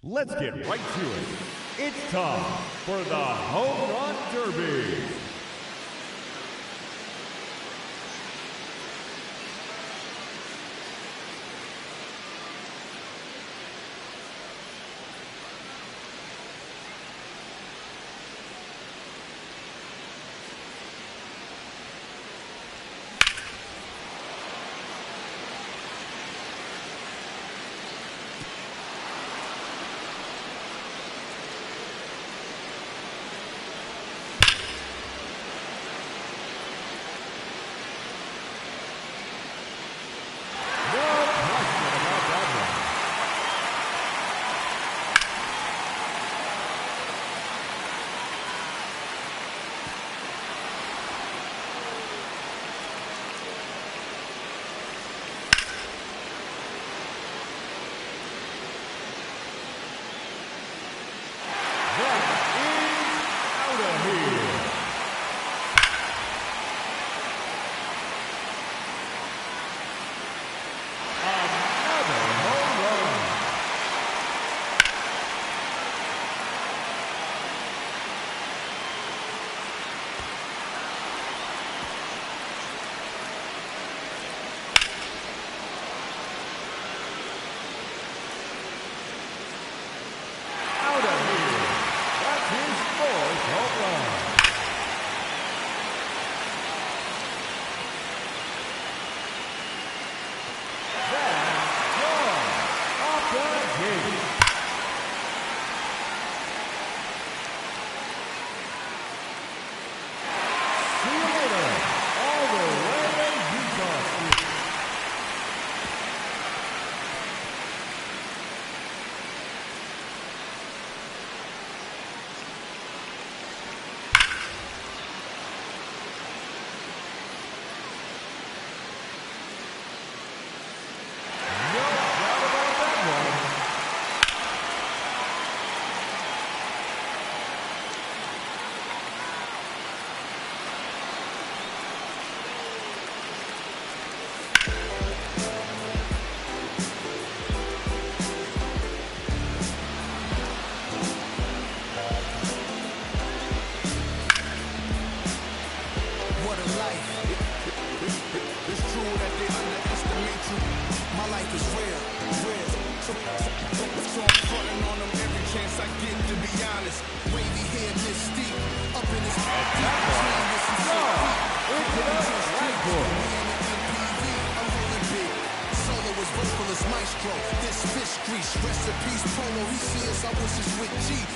Let's get right to it. It's time for the Home Run Derby.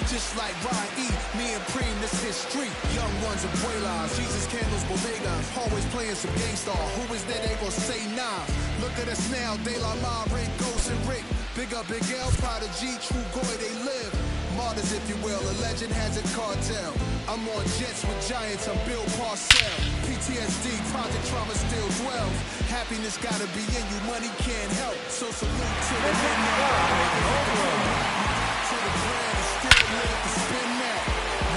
Just like Rye E, me and Preem, this history. Young ones and Boylas, Jesus candles, bodegas. Always playing some gangsta. Who is that? They gon' say nah. Look at us now, De La Ma, Rick, Ghost and Rick. Big up Big L, Prodigy, True Goy, they live. Martyrs, if you will, a legend has a cartel. I'm on jets with giants, I'm Bill Parcell. PTSD, Project Trauma still dwells. Happiness gotta be in you, money can't help. So salute to the to the brand, still live to spin that.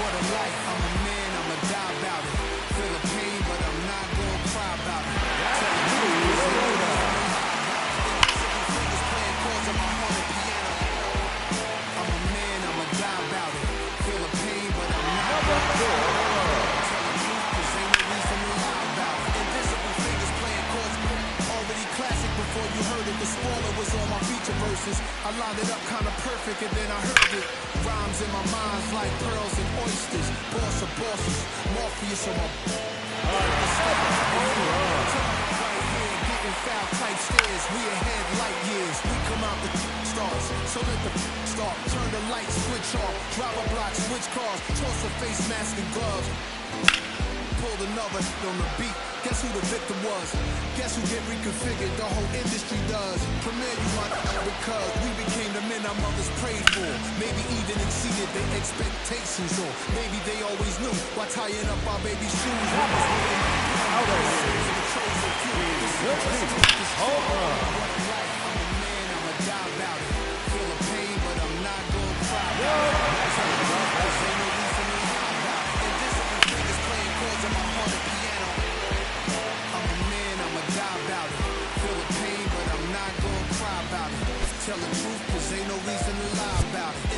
What a life, I'm a man, I'ma die about it. Feel the pain, but I'm not gonna cry about it. I'm a man, I'ma die about it. Feel the pain, but I'm not gonna cry about it. Tell the truth, cause ain't no reason to lie about it. Invisible fingers playing chords, already classic before you heard it. The spoiler was on my feature verses. I lined it up kinda perfect and then I heard it. Rhymes in my mind's like pearls and oysters. Boss of bosses, Morpheus on my right here, getting foul type stairs. We ahead light years. We come out the stars, so let the start. Turn the light switch off. Drive a block, switch cars. Toss a face mask and gloves. Pulled another on the beat. Guess who the victim was? Guess who get reconfigured? The whole industry does. Premiere you my because we became the men our mothers prayed for. Maybe even exceeded their expectations, or maybe they always knew why tying up our baby shoes. I'm a man, I'ma die about it. Feel the pain, but I'm not gonna cry about it. Ain't no reason to lie about it. Invisible fingers playing chords on my heart and piano. I'm a man, I'ma die about it. Feel the pain, but I'm not gonna cry about it. Tell the truth, cause ain't no reason to lie about it.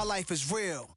life is real.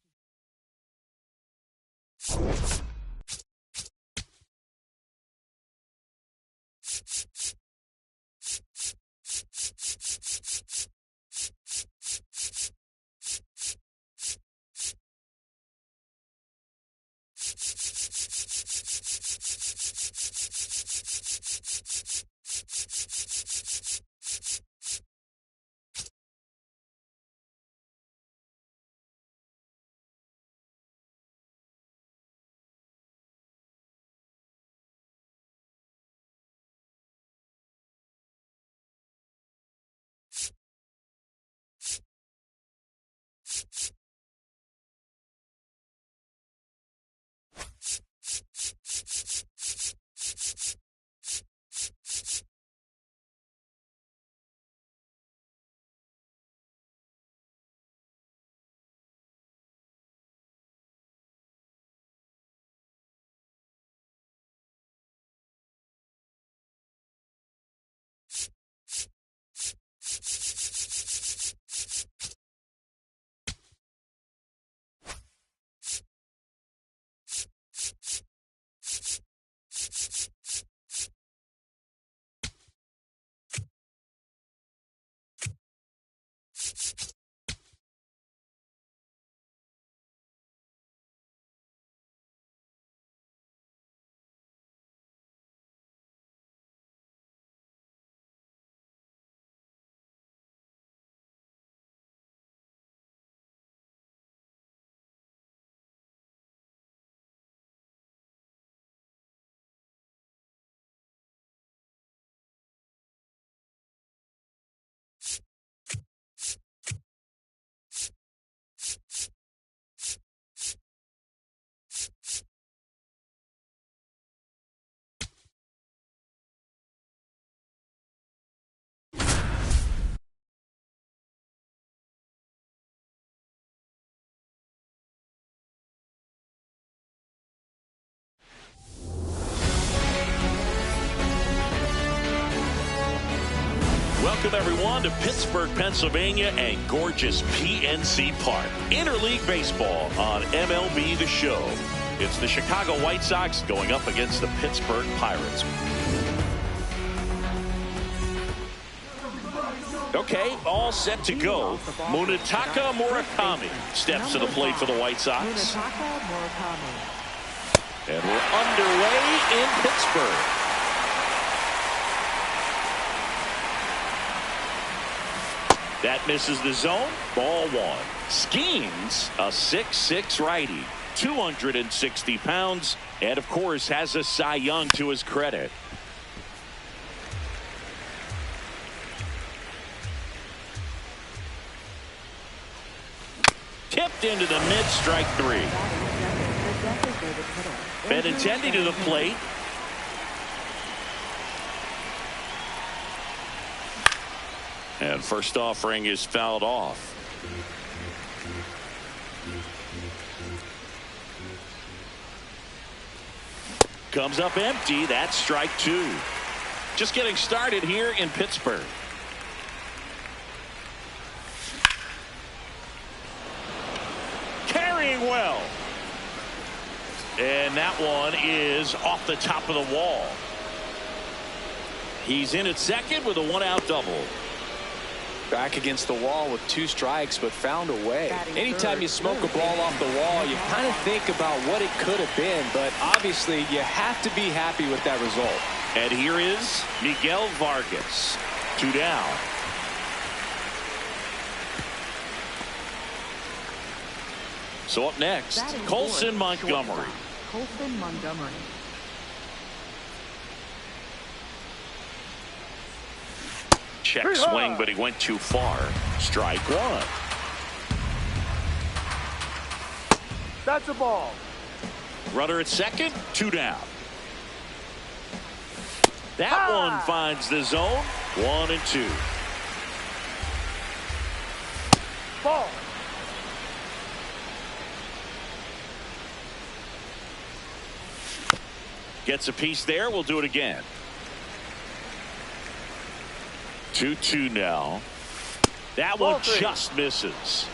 Welcome, everyone, to Pittsburgh, Pennsylvania and gorgeous PNC Park. Interleague Baseball on MLB The Show. It's the Chicago White Sox going up against the Pittsburgh Pirates. Okay, all set to go. Munetaka Murakami steps to the plate for the White Sox. And we're underway in Pittsburgh. That misses the zone. Ball one. Skeens, a 6'6" righty, 260 pounds, and of course has a Cy Young to his credit. Tipped into the mid, strike three. Benintendi to the plate. And first offering is fouled off. Comes up empty. That's strike two. Just getting started here in Pittsburgh. Carrying well. And that one is off the top of the wall. He's in at second with a one-out double. Back against the wall with two strikes, but found a way. Anytime you smoke a ball off the wall, you kind of think about what it could have been, but obviously you have to be happy with that result. And here is Miguel Vargas. Two down. So up next, Colson Montgomery. Colson Montgomery. Check swing, but he went too far. Strike one. That's a ball. Runner at second, two down. That one finds the zone. 1 and 2. Ball. Gets a piece there. We'll do it again. 2-2 now. That one just misses.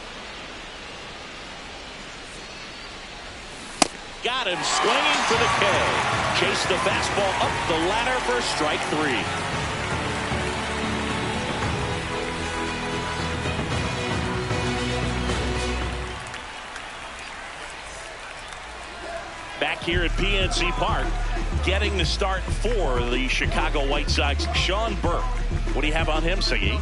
Got him swinging for the K. Chased the fastball up the ladder for strike 3. Back here at PNC Park, getting the start for the Chicago White Sox, Sean Burke. What do you have on him, Siggy?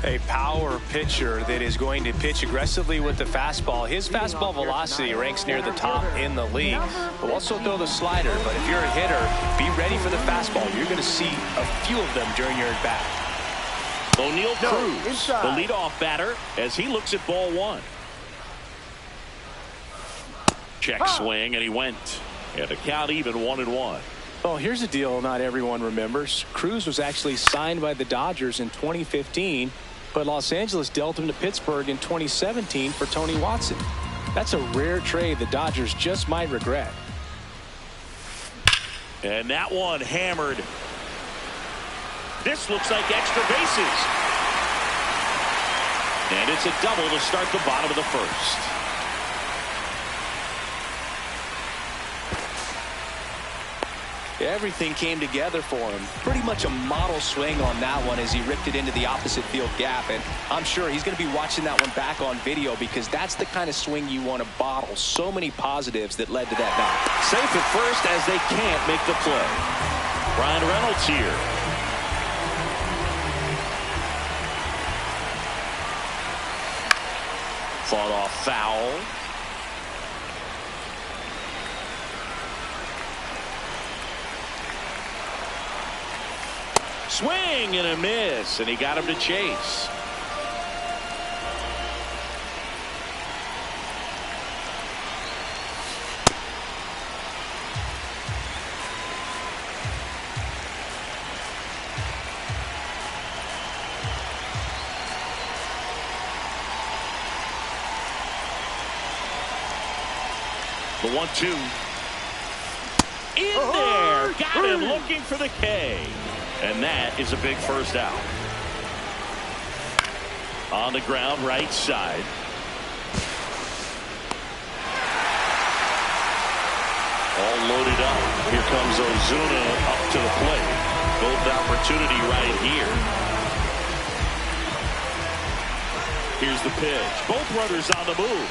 A power pitcher that is going to pitch aggressively with the fastball. His fastball velocity ranks near the top in the league. Will also throw the slider, but if you're a hitter, be ready for the fastball. You're going to see a few of them during your at-bat. O'Neal Cruz, the leadoff batter, as he looks at ball 1. Check swing, and he went. And the count even 1-1. Well, here's a deal not everyone remembers. Cruz was actually signed by the Dodgers in 2015, but Los Angeles dealt him to Pittsburgh in 2017 for Tony Watson. That's a rare trade the Dodgers just might regret. And that one hammered. This looks like extra bases. And it's a double to start the bottom of the first. Everything came together for him. Pretty much a model swing on that one as he ripped it into the opposite field gap. And I'm sure he's going to be watching that one back on video because that's the kind of swing you want to bottle. So many positives that led to that knock. Safe at first as they can't make the play. Ryan Reynolds here. Fought off foul. Swing and a miss, and he got him to chase. The 1-2. In there. Got him looking for the K. And that is a big first out. On the ground, right side. All loaded up. Here comes Ozuna up to the plate. Golden opportunity right here. Here's the pitch. Both runners on the move.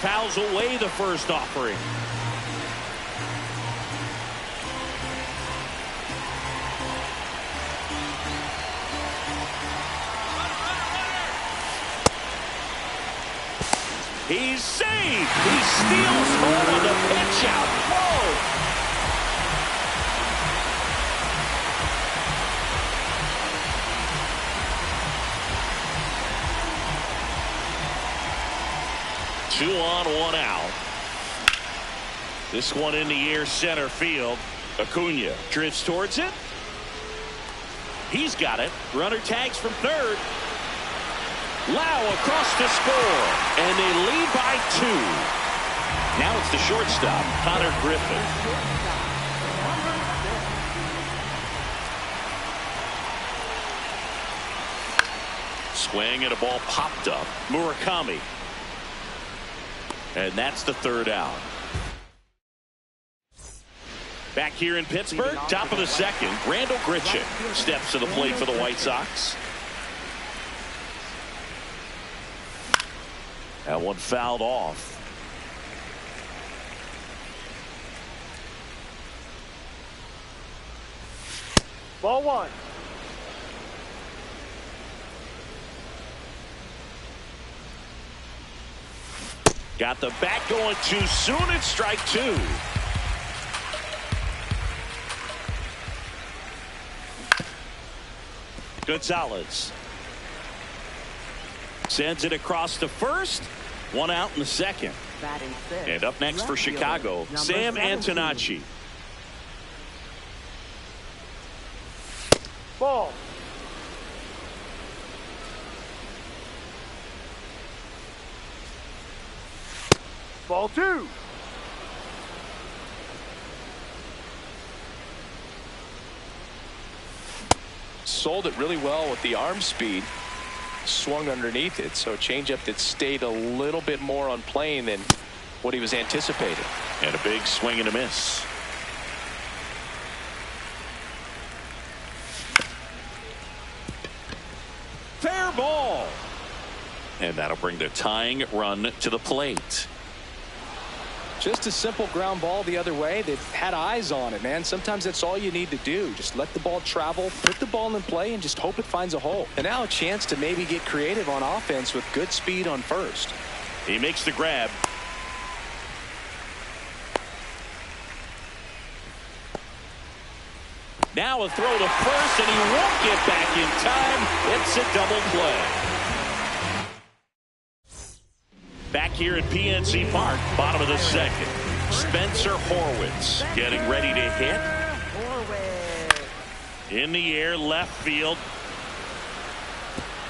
Fouls away the first offering. He's safe. He steals home on the pitch out. Whoa. Two on, one out. This one in the air center field. Acuna drifts towards it. He's got it. Runner tags from third. Lau across to score, and they lead by 2. Now it's the shortstop, Connor Griffin. Swing and a ball popped up. Murakami. And that's the third out. Back here in Pittsburgh, top of the second, Randall Grichuk steps to the plate for the White Sox. That one fouled off. Ball 1. Got the bat going too soon. It's strike 2. Gonzalez sends it across to first. One out in the second. And up next for Chicago, Sam Antonacci. Ball. Ball 2. Sold it really well with the arm speed. Swung underneath it, so changeup that stayed a little bit more on plane than what he was anticipating. And a big swing and a miss. Fair ball. And that'll bring the tying run to the plate. Just a simple ground ball the other way. They've had eyes on it, man. Sometimes that's all you need to do. Just let the ball travel, put the ball in play, and just hope it finds a hole. And now a chance to maybe get creative on offense with good speed on first. He makes the grab. Now a throw to first, and he won't get back in time. It's a double play. Back here at PNC Park, bottom of the second. Spencer Horwitz getting ready to hit. In the air, left field.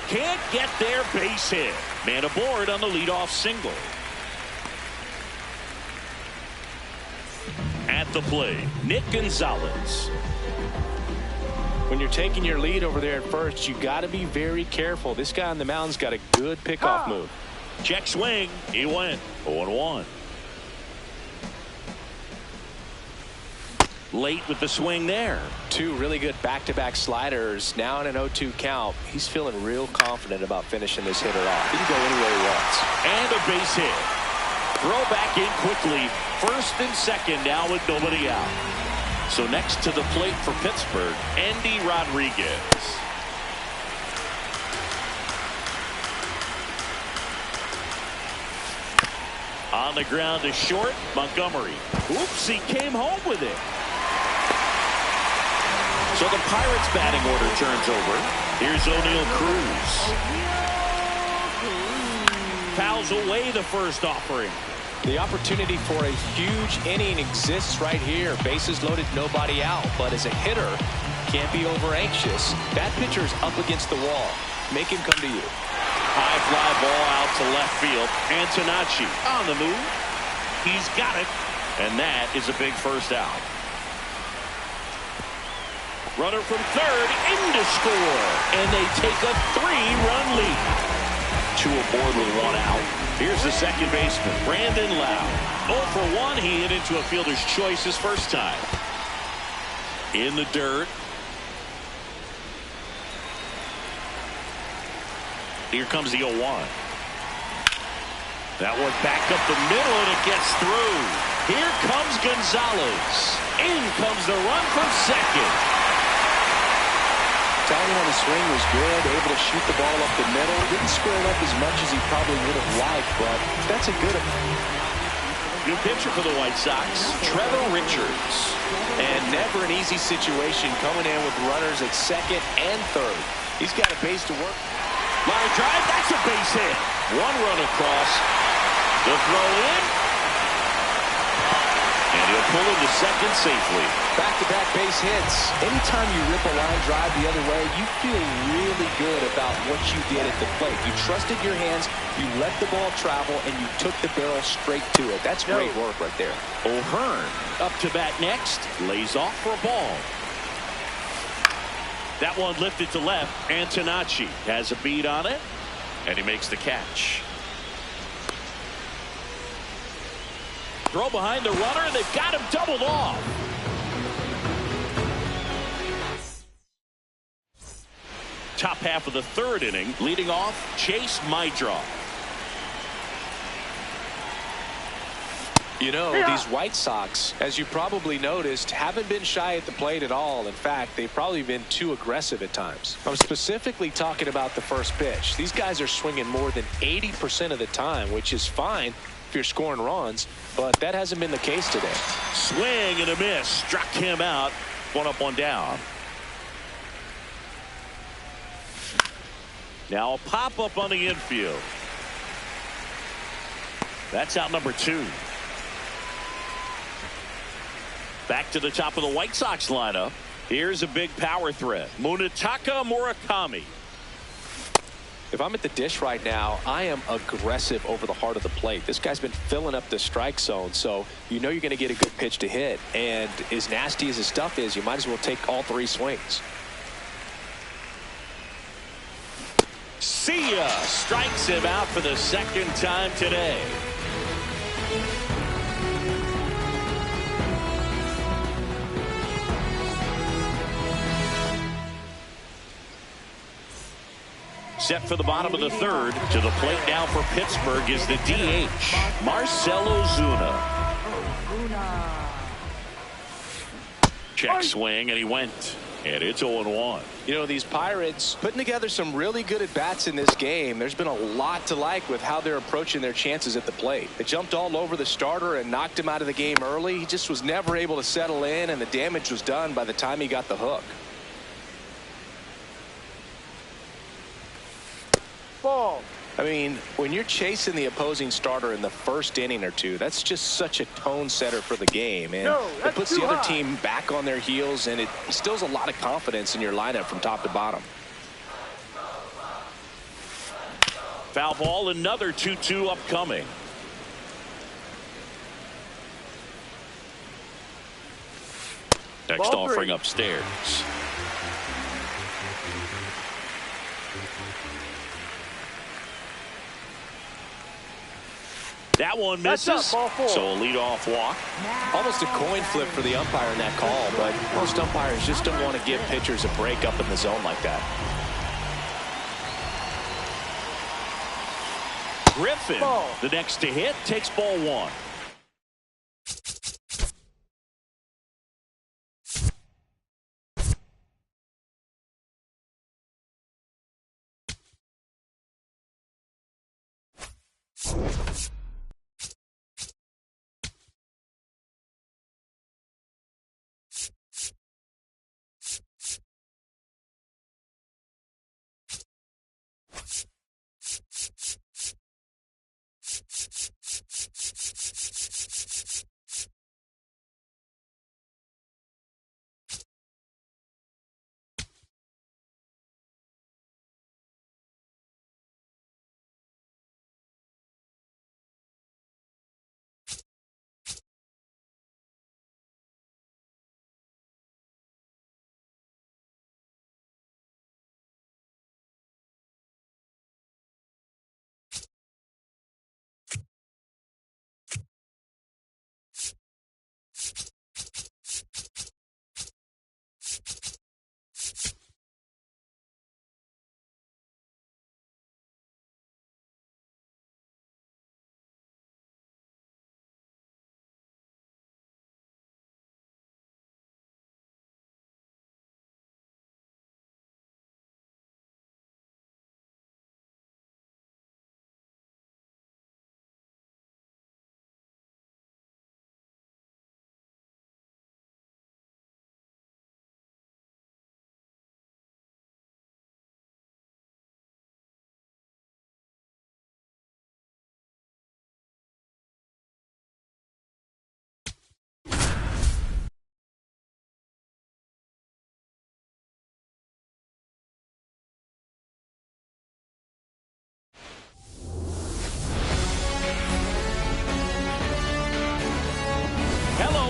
Can't get there, base hit. Man aboard on the leadoff single. At the plate, Nick Gonzalez. When you're taking your lead over there at first, you got to be very careful. This guy on the mound's got a good pickoff move. Check swing. He went 0-1. Late with the swing there. Two really good back-to-back sliders. Now in an 0-2 count. He's feeling real confident about finishing this hitter off. He can go anywhere he wants. And a base hit. Throw back in quickly. First and second now with nobody out. So next to the plate for Pittsburgh, Andy Rodriguez. On the ground to short, Montgomery. Oops, he came home with it. So the Pirates batting order turns over. Here's O'Neal Cruz. Fouls away the first offering. The opportunity for a huge inning exists right here. Bases loaded, nobody out. But as a hitter, can't be over anxious. That pitcher's up against the wall. Make him come to you. High fly ball out to left field. Antonacci on the move. He's got it. And that is a big first out. Runner from third in to score. And they take a 3-run lead. Two aboard with one out. Here's the second baseman, Brandon Lau. 0 for 1. He hit into a fielder's choice his first time. In the dirt. Here comes the 0-1. That one back up the middle, and it gets through. Here comes Gonzalez. In comes the run from second. Timing on the swing was good, able to shoot the ball up the middle. Didn't square it up as much as he probably would have liked, but that's a good pitcher for the White Sox, Trevor Richards. And never an easy situation coming in with runners at second and third. He's got a base to work. Line drive, that's a base hit. One run across. The throw in. And he'll pull into second safely. Back-to-back base hits. Anytime you rip a line drive the other way, you feel really good about what you did at the plate. You trusted your hands, you let the ball travel, and you took the barrel straight to it. That's great work right there. O'Hearn up to bat next. Lays off for a ball. That one lifted to left. Antonacci has a beat on it, and he makes the catch. Throw behind the runner, and they've got him doubled off. Top half of the third inning, leading off, Chase Maidroff. You know, these White Sox, as you probably noticed, haven't been shy at the plate at all. In fact, they've probably been too aggressive at times. I'm specifically talking about the first pitch. These guys are swinging more than 80% of the time, which is fine if you're scoring runs, but that hasn't been the case today. Swing and a miss. Struck him out. One up, one down. Now a pop-up on the infield. That's out number 2. Back to the top of the White Sox lineup. Here's a big power threat. Munetaka Murakami. If I'm at the dish right now, I am aggressive over the heart of the plate. This guy's been filling up the strike zone, so you know you're going to get a good pitch to hit. And as nasty as his stuff is, you might as well take all 3 swings. See ya! Strikes him out for the second time today. set for the bottom of the third. To the plate now for Pittsburgh is the DH, Marcell Ozuna. Check swing, and he went. And it's 0-1. You know, these Pirates putting together some really good at-bats in this game. There's been a lot to like with how they're approaching their chances at the plate. They jumped all over the starter and knocked him out of the game early. He just was never able to settle in, and the damage was done by the time he got the hook. Ball. I mean, when you're chasing the opposing starter in the first inning or two, that's just such a tone setter for the game. And it puts the other team back on their heels, and it instills a lot of confidence in your lineup from top to bottom. Foul ball, another 2-2 upcoming. Next offering upstairs. That one misses, so a leadoff walk. Almost a coin flip for the umpire in that call, but most umpires just don't want to give pitchers a break up in the zone like that. Griffin, the next to hit, takes ball one.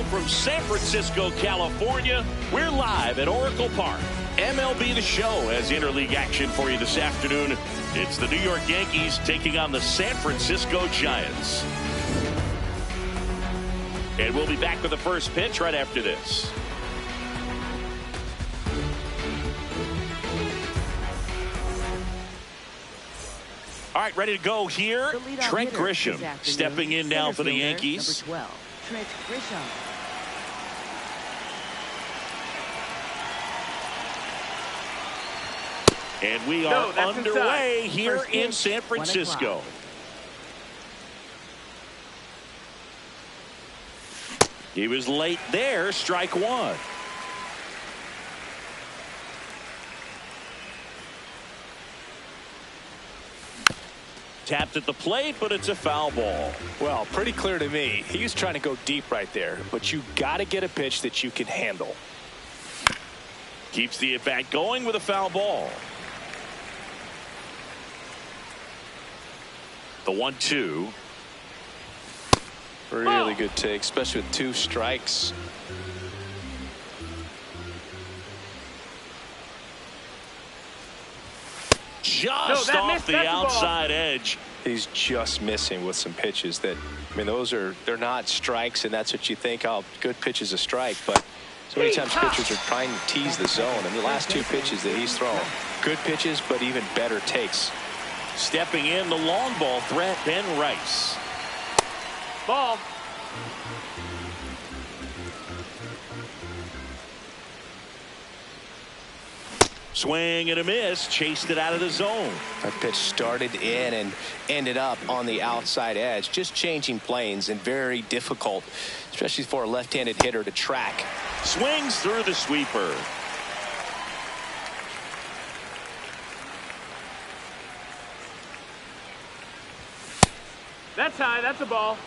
From San Francisco, California, we're live at Oracle Park. MLB The Show has interleague action for you this afternoon. It's the New York Yankees taking on the San Francisco Giants. And we'll be back with the first pitch right after this. All right, ready to go here. Trent Grisham stepping in now for the Yankees. Number 12, Trent Grisham. And we are underway here in San Francisco. He was late there, strike one. Tapped at the plate, but it's a foul ball. Well, pretty clear to me. He was trying to go deep right there, but you got to get a pitch that you can handle. Keeps the at-bat going with a foul ball. The 1-2. Really good take, especially with two strikes. Just off the outside edge. He's just missing with some pitches that, I mean, they're not strikes, and that's what you think, oh, good pitch is a strike, but So many times pitchers are trying to tease the zone, and the last two pitches that he's thrown, good pitches, but even better takes. Stepping in, the long ball threat, Ben Rice. Ball. Swing and a miss, chased it out of the zone. That pitch started in and ended up on the outside edge, just changing planes, and very difficult, especially for a left-handed hitter to track. Swings through the sweeper. That's high. That's a ball.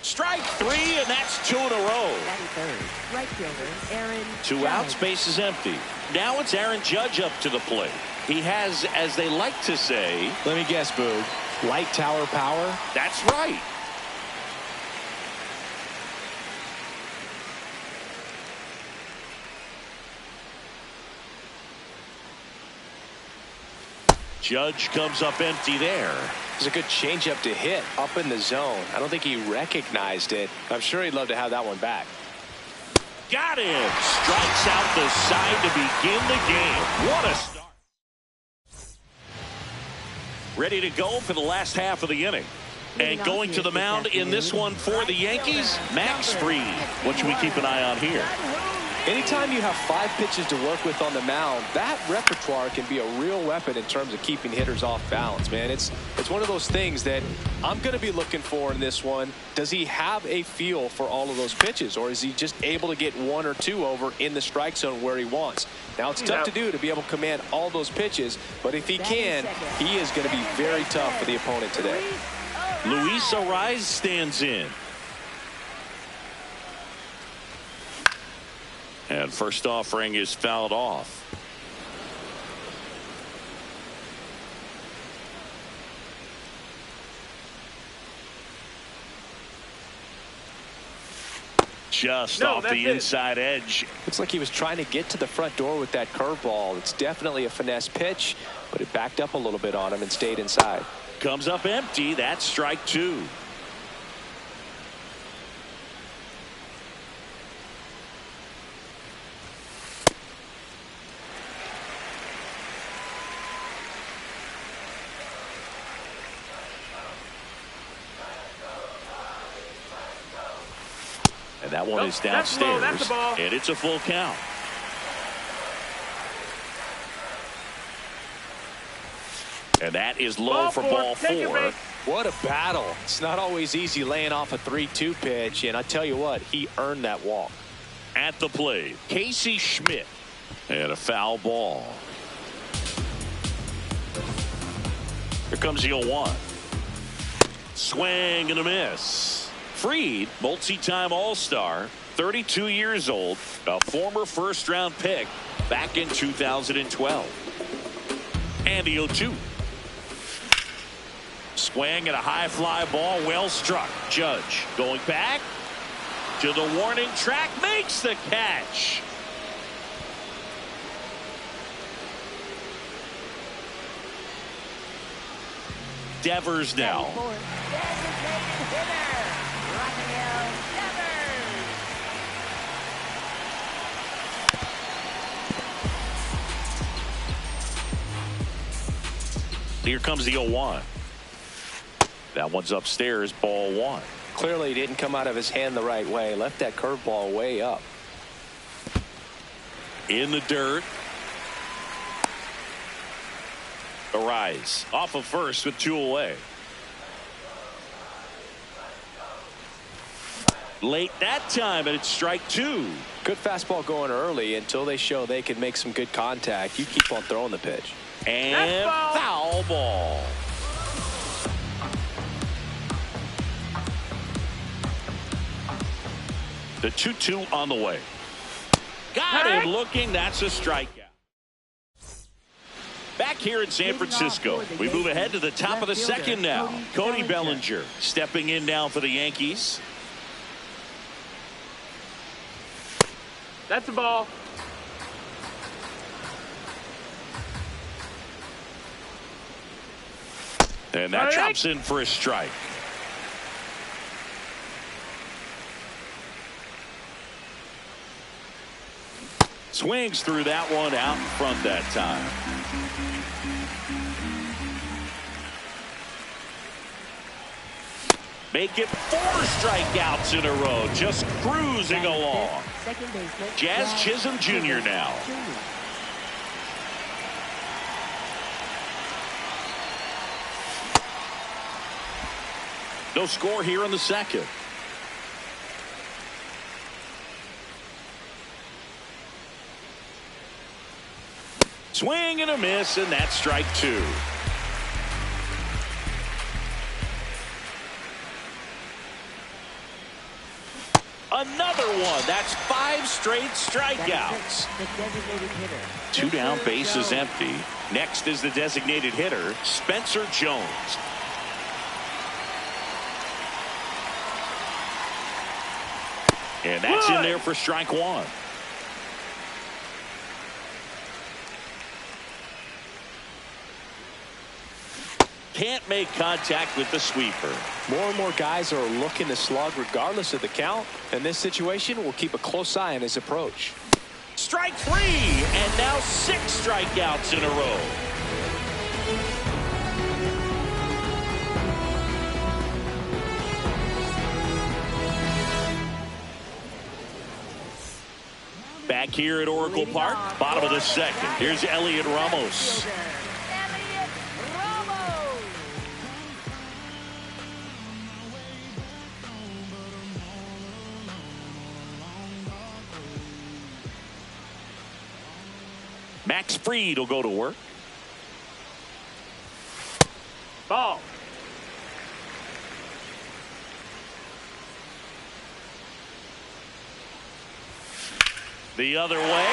Strike three, and that's two in a row. Right fielder, Aaron. Two outs, base is empty. Now it's Aaron Judge up to the plate. He has, as they like to say, let me guess, Boog, light tower power? That's right. Judge comes up empty there. It's a good changeup to hit up in the zone. I don't think he recognized it. I'm sure he'd love to have that one back. Got him. Strikes out the side to begin the game. What a start. Ready to go for the last half of the inning. And going to the mound in this one for the Yankees, Max Fried. What should we keep an eye on here? Anytime you have 5 pitches to work with on the mound, that repertoire can be a real weapon in terms of keeping hitters off balance, man. It's one of those things that I'm going to be looking for in this one. Does he have a feel for all of those pitches, or is he just able to get 1 or 2 over in the strike zone where he wants? Now, it's tough to do to be able to command all those pitches, but if he can, he is going to be very tough for the opponent today. Luis Ariz stands in. And first offering is fouled off. Just off the inside edge. Looks like he was trying to get to the front door with that curveball. It's definitely a finesse pitch, but it backed up a little bit on him and stayed inside. Comes up empty. That's strike 2. And that one is downstairs, and it's a full count. And that is low for ball 4. What a battle. It's not always easy laying off a 3-2 pitch, and I tell you what, he earned that walk. At the plate, Casey Schmidt. And a foul ball. Here comes the 0-1. Swing and a miss. Fried, multi-time All-Star, 32 years old, a former first-round pick back in 2012. And the 0-2. Swing and a high fly ball, well struck. Judge going back to the warning track, makes the catch. Devers now. Here comes the 0-1. That one's upstairs, ball 1. Clearly he didn't come out of his hand the right way. Left that curveball way up. In the dirt. Ariz off of first with 2 away. Late that time, and it's strike 2. Good fastball going early until they show they can make some good contact. You keep on throwing the pitch. And foul ball. The 2-2 on the way. Got him looking. That's a strikeout. Back here in San Francisco, we move ahead to the top of the second now. Cody Bellinger stepping in now for the Yankees. That's a ball. And that drops in for a strike. Swings through that one out in front that time. Make it 4 strikeouts in a row, just cruising along. Jazz Chisholm Jr. now. No score here in the second. Swing and a miss, and that's strike 2. Another one. That's 5 straight strikeouts. The designated hitter. 2 down, bases empty. Next is the designated hitter, Spencer Jones. And that's in there for strike 1. Can't make contact with the sweeper. More and more guys are looking to slug regardless of the count. In this situation, we'll keep a close eye on his approach. Strike 3, and now 6 strikeouts in a row. Back here at Oracle Park, bottom of the second. Here's Elliot Ramos. Max Fried will go to work. Ball. The other way.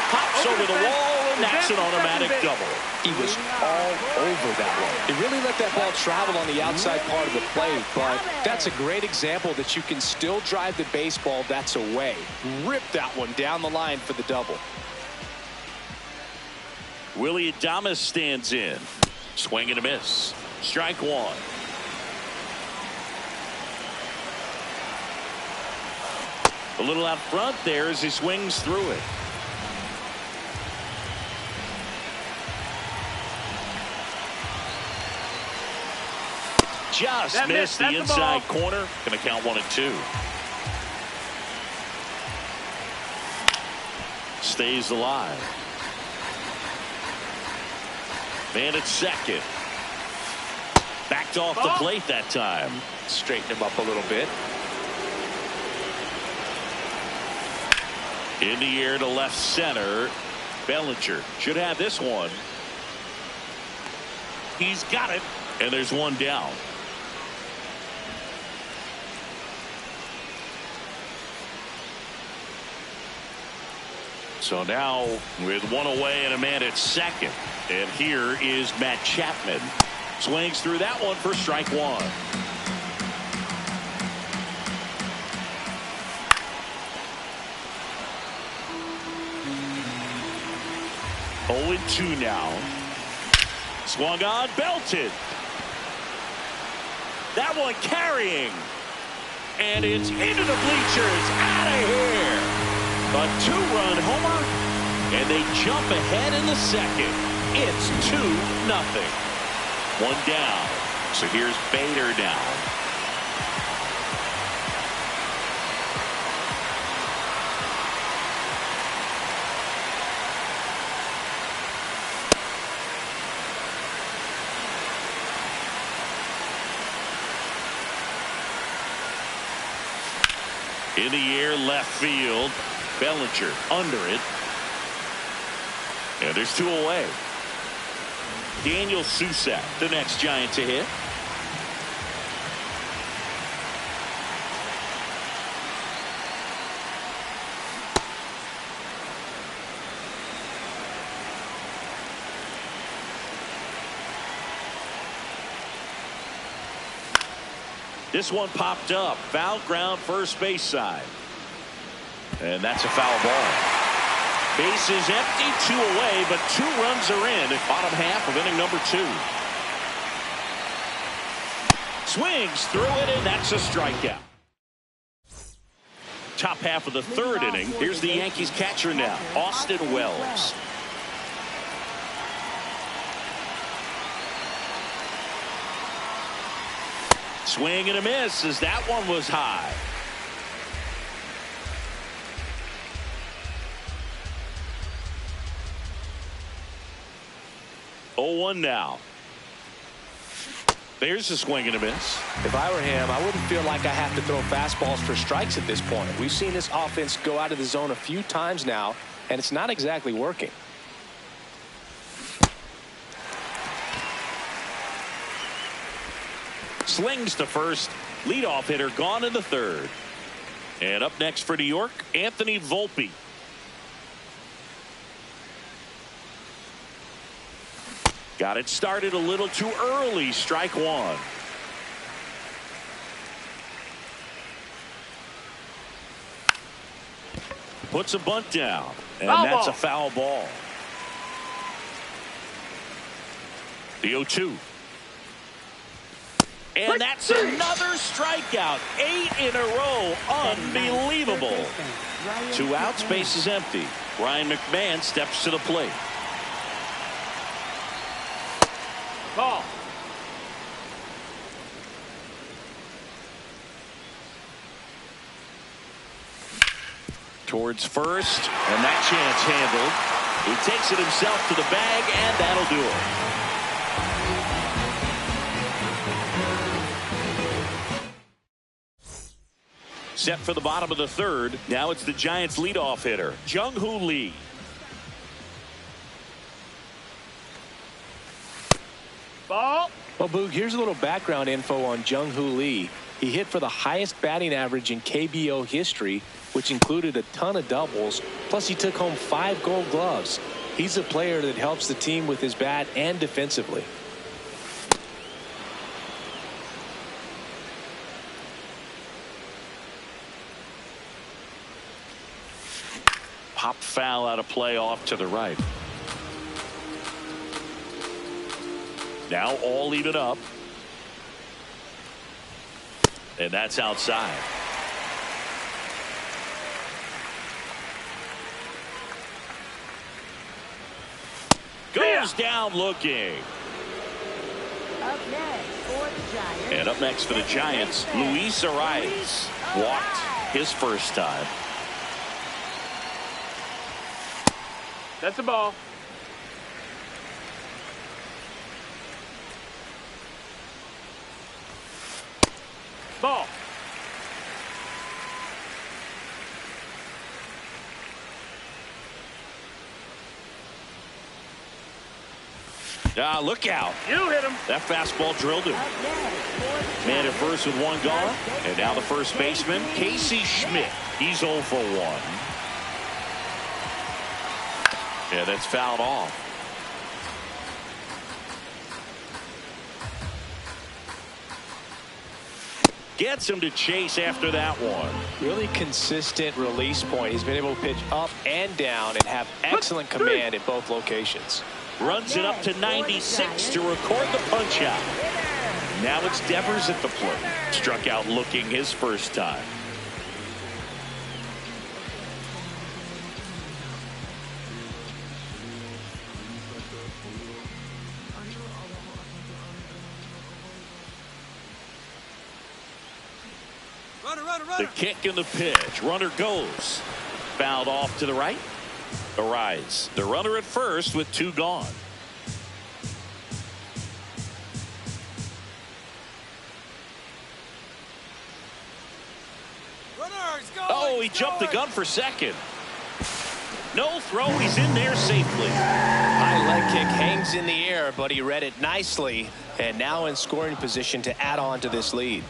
Pops over the wall, and that's an automatic double. He was all over that one. He really let that ball travel on the outside part of the plate, but that's a great example that you can still drive the baseball that's away. Rip that one down the line for the double. Willie Adames stands in. Swing and a miss. Strike 1. A little out front there as he swings through it. Just missed the inside corner. Going to count 1-2. Stays alive. Man at second. Backed off the plate that time. Straighten him up a little bit. In the air to left center. Bellinger should have this one. He's got it. And there's one down. So now with one away and a man at second. And here is Matt Chapman. Swings through that one for strike 1. 0-2 now. Swung on, belted. That one carrying. And it's into the bleachers. Out of here. A 2-run homer. And they jump ahead in the second. It's 2-0. 1 down. So here's Bader now. In the air, left field. Bellinger under it. And there's 2 away. Daniel Susak, the next Giant to hit. This one popped up. Foul ground, first base side. And that's a foul ball. Bases empty, 2 away, but 2 runs are in at bottom half of inning number 2. Swings through it, and that's a strikeout. top half of the third inning. Here's the Yankees catcher now, Austin Wells. Swing and a miss as that one was high. Oh, 1 now. There's a swing and a miss. If I were him, I wouldn't feel like I have to throw fastballs for strikes at this point. We've seen this offense go out of the zone a few times now, and it's not exactly working. Slings to first. Leadoff hitter gone in the third. And up next for New York, Anthony Volpe. Got it started a little too early. Strike one. Puts a bunt down. And that's a foul ball. The 0-2. And that's another strikeout. 8 in a row. Unbelievable. 2 outs, base is empty. Ryan McMahon steps to the plate. Ball. Towards first, and that chance handled. He takes it himself to the bag, and that'll do it. Set for the bottom of the third. Now it's the Giants' leadoff hitter, Jung-Hoo Lee. Ball. Well, Boog, here's a little background info on Jung-Hoo Lee. He hit for the highest batting average in KBO history, which included a ton of doubles. Plus, he took home 5 gold gloves. He's a player that helps the team with his bat and defensively. Pop foul out of play off to the right. Now all even up. And that's outside. Goes down looking. Up next for the Giants. And up next for the Giants, Luis Arias walked his first time. That's a ball. Ball. Look out. You hit him. That fastball drilled him. Man at first with 1 gone. And now the first baseman, Casey Schmidt. He's 0 for 1. Yeah, that's fouled off. Gets him to chase after that one. Really consistent release point. He's been able to pitch up and down and have excellent command at both locations. Runs it up to 96 to record the punch out. Now it's Devers at the plate. Struck out looking his first time. The kick and the pitch. Runner goes. Fouled off to the right. Arise. The runner at first with 2 gone. Oh, he jumped the gun for second. No throw. He's in there safely. High leg kick hangs in the air, but he read it nicely. And now in scoring position to add on to this lead.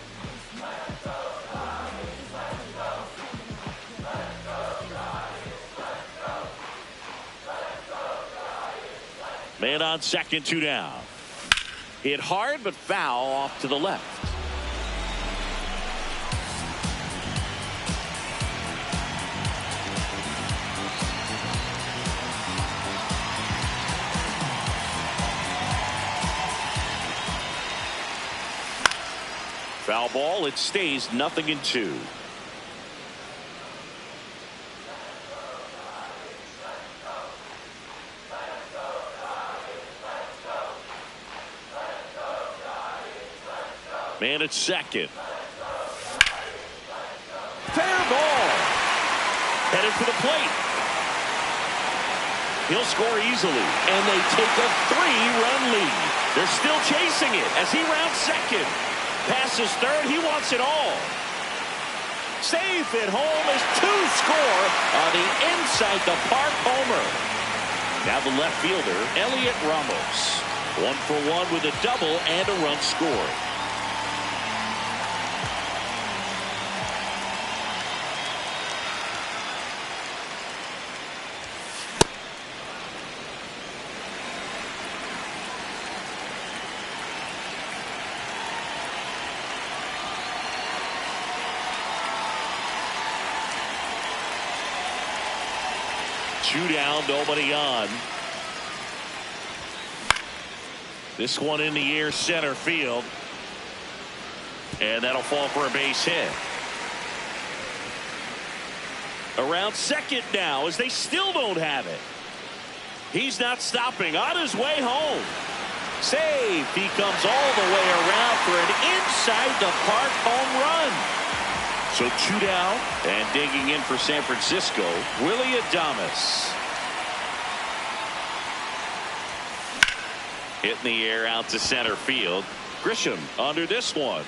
Man on second, 2 down. Hit hard, but foul off to the left. Foul ball. It stays 0-2. Man at second. Fair ball. Headed for the plate. He'll score easily, and they take a 3-run lead. They're still chasing it as he rounds second. Passes third. He wants it all. Safe at home as 2 score on the inside the park homer. Now the left fielder, Elliot Ramos. 1 for 1 with a double and a run scored. Two down, nobody on. This one in the air, center field. And that'll fall for a base hit. Around second now as they still don't have it. He's not stopping, on his way home. Save. He comes all the way around for an inside the park home run. So 2 down, and digging in for San Francisco, Willie Adames. Hit in the air out to center field. Grisham under this one.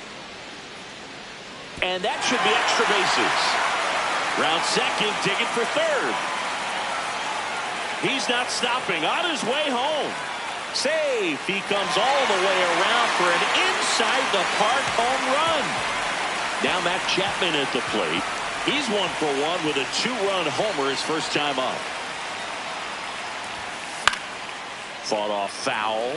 And that should be extra bases. Round second, digging for third. He's not stopping, on his way home. Safe. He comes all the way around for an inside the park home run. Now Matt Chapman at the plate. He's 1 for 1 with a 2-run homer his first time up. Fought off foul.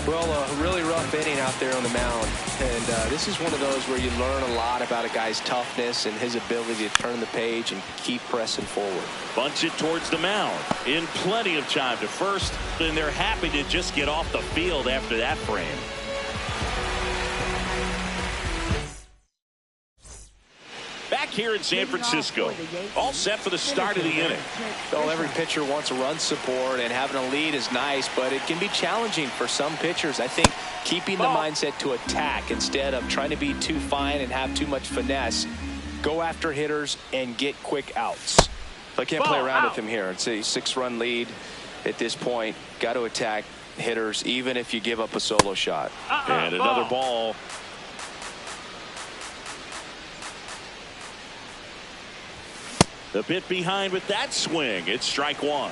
Well, a really rough inning out there on the mound. And this is one of those where you learn a lot about a guy's toughness and his ability to turn the page and keep pressing forward. Bunch it towards the mound. In plenty of time to first. And they're happy to just get off the field after that frame. Back here in San Francisco, all set for the start of the inning. Well, every pitcher wants a run support, and having a lead is nice, but it can be challenging for some pitchers. I think keeping the mindset to attack instead of trying to be too fine and have too much finesse. Go after hitters and get quick outs. I can't play around with him here. It's a 6-run lead at this point. Got to attack hitters even if you give up a solo shot. And another ball. The bit behind with that swing. It's strike 1.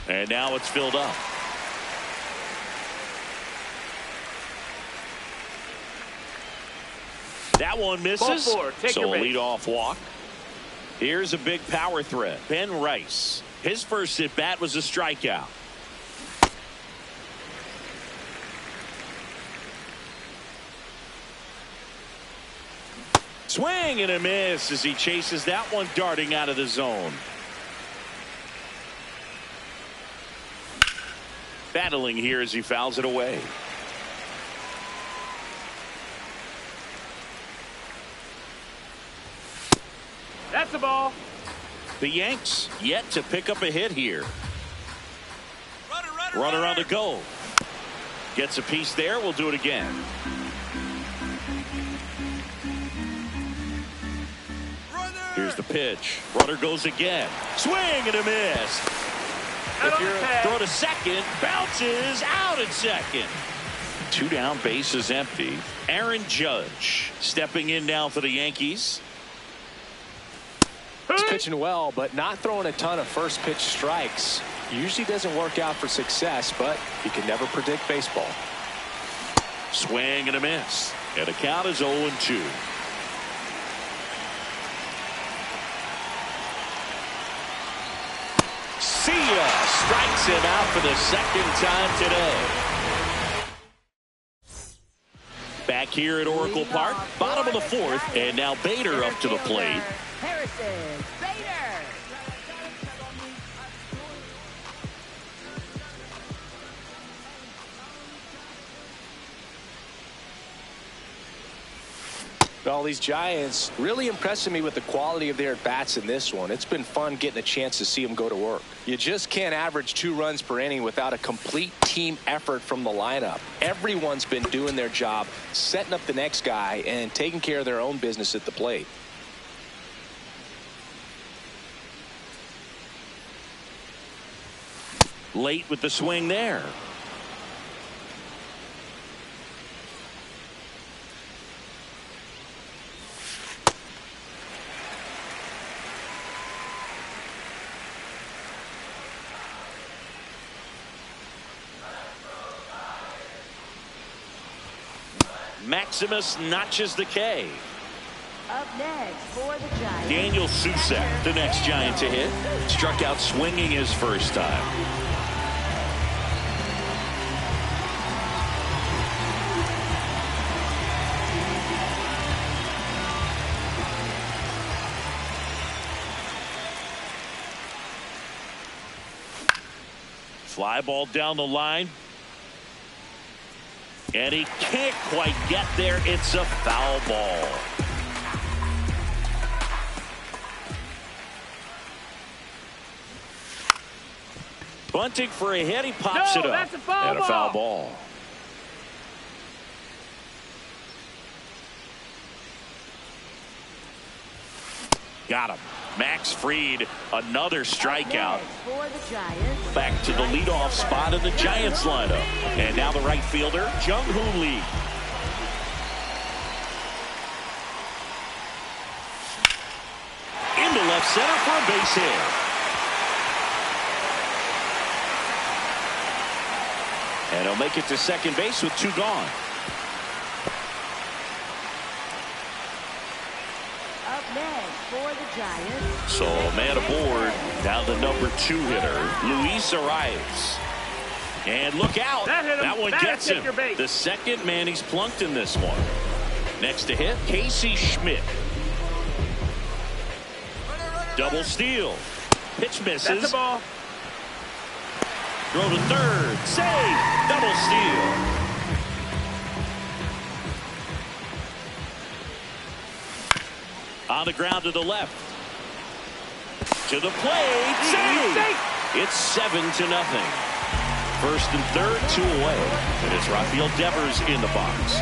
And now it's filled up. That one misses. So a leadoff walk. Here's a big power threat. Ben Rice. His first at bat was a strikeout. Swing and a miss as he chases that one darting out of the zone. Battling here as he fouls it away. That's a ball. The Yanks yet to pick up a hit here. Runner on the go. Gets a piece there. We'll do it again. Here's the pitch. Runner goes again. Swing and a miss. If you're throw to second, bounces out at second. 2 down, base is empty. Aaron Judge stepping in now for the Yankees. He's pitching well, but not throwing a ton of first pitch strikes. Usually doesn't work out for success, but you can never predict baseball. Swing and a miss. And the count is 0-2. See ya. Strikes him out for the second time today. Back here at Oracle Park, bottom of the 4th, and now Bader up to the plate. Harrison Bader. Well, these Giants really impressing me with the quality of their at-bats in this one. It's been fun getting a chance to see them go to work. You just can't average 2 runs per inning without a complete team effort from the lineup. Everyone's been doing their job, setting up the next guy, and taking care of their own business at the plate. Late with the swing there. Maximus notches the K. Up next for the Giants, Daniel Susek, the next Giant to hit. Struck out swinging his first time. Fly ball down the line. And he can't quite get there. It's a foul ball. Bunting for a hit. He pops it up. That's a foul and a foul ball. Got him. Max Fried, another strikeout. for the Giants, Back to the leadoff spot of the Giants lineup. And now the right fielder, Jung-Hoo Lee. Into left center for a base hit. And he'll make it to second base with 2 gone. up next for the Giants. So a man aboard, down to number 2 hitter, Luis Arias. And look out. That hit him. That one That'll gets take him. your base. The second man he's plunked in this one. Next to hit, Casey Schmidt. Double steal. Pitch misses. That's the ball. Throw to third. Save. Double steal. On the ground to the left. To the plate. Save. It's 7-0. First and third, 2 away. And it's Rafael Devers in the box.